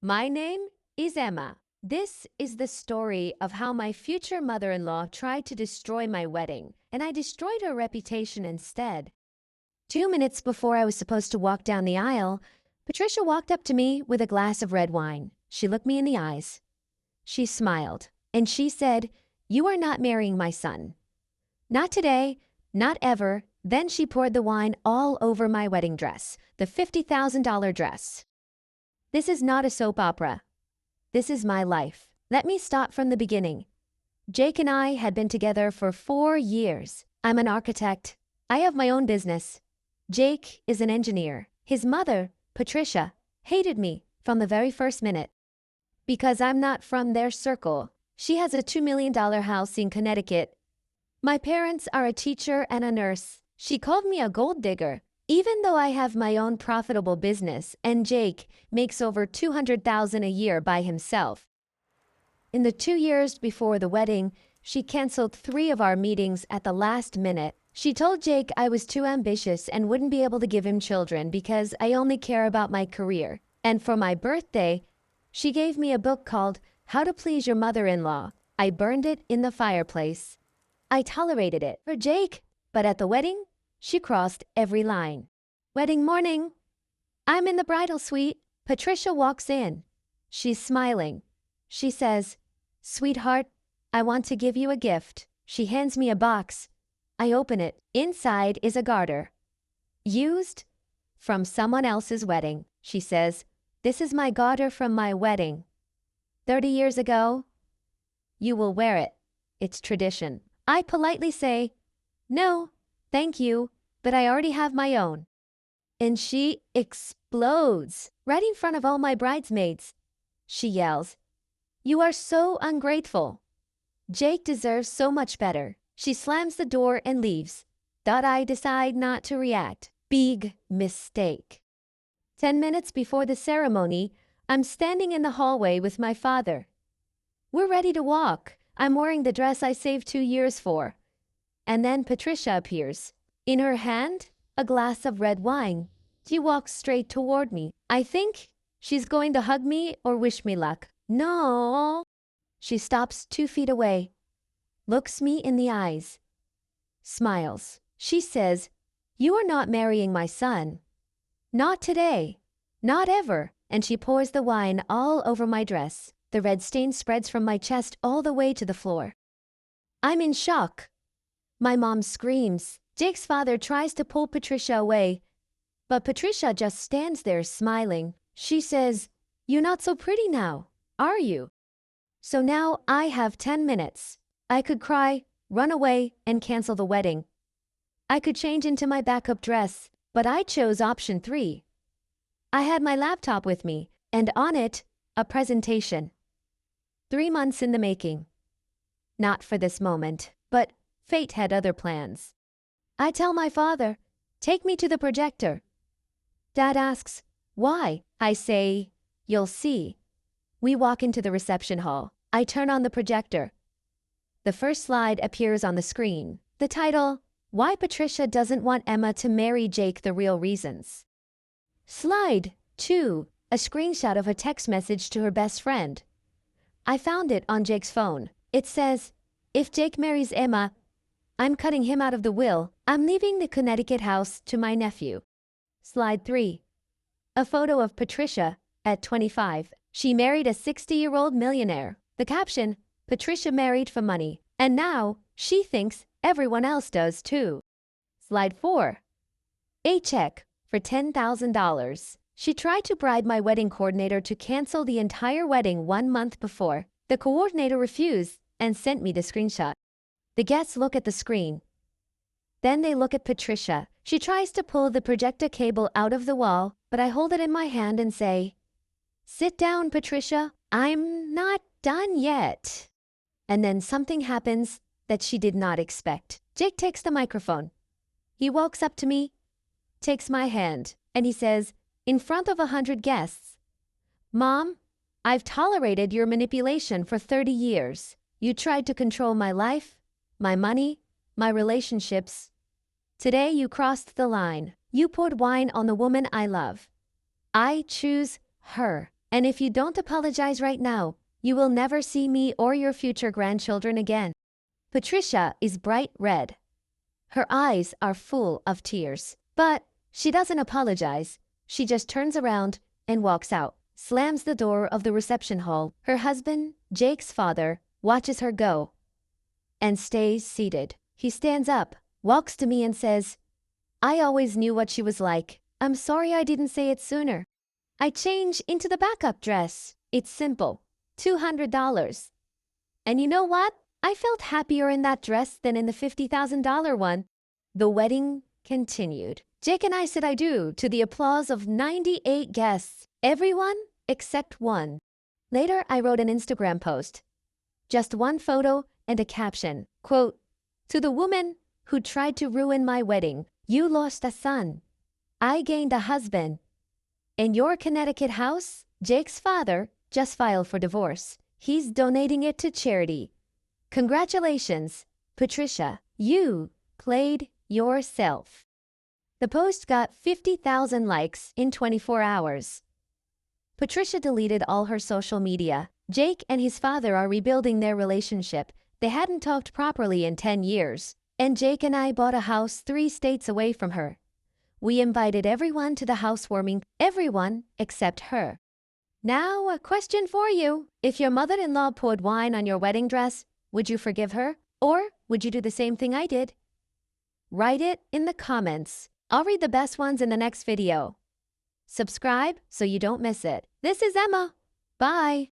My name is Emma. This is the story of how my future mother-in-law tried to destroy my wedding, and I destroyed her reputation instead. 2 minutes before I was supposed to walk down the aisle, Patricia walked up to me with a glass of red wine. She looked me in the eyes. She smiled, and she said, "You are not marrying my son. Not today, not ever." Then she poured the wine all over my wedding dress, the $50,000 dress. This is not a soap opera. This is my life. Let me start from the beginning. Jake and I had been together for 4 years. I'm an architect. I have my own business. Jake is an engineer. His mother, Patricia, hated me from the very first minute. Because I'm not from their circle. She has a $2 million house in Connecticut. My parents are a teacher and a nurse. She called me a gold digger, even though I have my own profitable business and Jake makes over $200,000 a year by himself. In the 2 years before the wedding, she canceled 3 of our meetings at the last minute. She told Jake I was too ambitious and wouldn't be able to give him children because I only care about my career. And for my birthday, she gave me a book called How to Please Your Mother-in-Law. I burned it in the fireplace. I tolerated it for Jake, but at the wedding, she crossed every line. Wedding morning. I'm in the bridal suite. Patricia walks in. She's smiling. She says, "Sweetheart, I want to give you a gift." She hands me a box. I open it. Inside is a garter. Used from someone else's wedding. She says, "This is my garter from my wedding. 30 years ago. You will wear it. It's tradition." I politely say, "No, thank you, but I already have my own." And she explodes right in front of all my bridesmaids. She yells, "You are so ungrateful. Jake deserves so much better." She slams the door and leaves. I decide not to react. Big mistake. 10 minutes before the ceremony, I'm standing in the hallway with my father. We're ready to walk. I'm wearing the dress I saved 2 years for. And then Patricia appears. In her hand, a glass of red wine. She walks straight toward me. I think she's going to hug me or wish me luck. No. She stops 2 feet away, looks me in the eyes, smiles. She says, "You are not marrying my son. Not today. Not ever." And she pours the wine all over my dress. The red stain spreads from my chest all the way to the floor. I'm in shock. My mom screams. Jake's father tries to pull Patricia away, but Patricia just stands there smiling. She says, "You're not so pretty now, are you?" So now I have 10 minutes. I could cry, run away, and cancel the wedding. I could change into my backup dress, but I chose option 3. I had my laptop with me, and on it, a presentation. 3 months in the making. Not for this moment, but fate had other plans. I tell my father, "Take me to the projector." Dad asks, "Why?" I say, "You'll see." We walk into the reception hall. I turn on the projector. The first slide appears on the screen. The title, "Why Patricia Doesn't Want Emma to Marry Jake, the Real Reasons." Slide 2, a screenshot of a text message to her best friend. I found it on Jake's phone. It says, "If Jake marries Emma, I'm cutting him out of the will. I'm leaving the Connecticut house to my nephew." Slide 3. A photo of Patricia at 25. She married a 60-year-old millionaire. The caption, "Patricia married for money, and now she thinks everyone else does too." Slide 4. A check for $10,000. She tried to bribe my wedding coordinator to cancel the entire wedding 1 month before. The coordinator refused and sent me the screenshot. The guests look at the screen. Then they look at Patricia. She tries to pull the projector cable out of the wall, but I hold it in my hand and say, "Sit down, Patricia. I'm not done yet." And then something happens that she did not expect. Jake takes the microphone. He walks up to me, takes my hand, and he says, in front of 100 guests, "Mom, I've tolerated your manipulation for 30 years. You tried to control my life, my money, my relationships. Today you crossed the line. You poured wine on the woman I love. I choose her, And if you don't apologize right now, you will never see me or your future grandchildren again. Patricia is bright red. Her eyes are full of tears. But she doesn't apologize. She just turns around and walks out, slams the door of the reception hall. Her husband, Jake's father, watches her go and stays seated. He stands up, walks to me and says, "I always knew what she was like. I'm sorry I didn't say it sooner. I change into the backup dress. It's simple. $200. And you know what? I felt happier in that dress than in the $50,000 one." The wedding continued. Jake and I said I do to the applause of 98 guests, everyone except one. Later, I wrote an Instagram post. Just one photo and a caption. Quote, "To the woman who tried to ruin my wedding, you lost a son. I gained a husband. In your Connecticut house, Jake's father just filed for divorce. He's donating it to charity. Congratulations, Patricia. You played yourself." The post got 50,000 likes in 24 hours. Patricia deleted all her social media. Jake and his father are rebuilding their relationship. They hadn't talked properly in 10 years. And Jake and I bought a house 3 states away from her. We invited everyone to the housewarming, everyone except her. Now, a question for you. If your mother-in-law poured wine on your wedding dress, would you forgive her? Or would you do the same thing I did? Write it in the comments. I'll read the best ones in the next video. Subscribe so you don't miss it. This is Emma. Bye.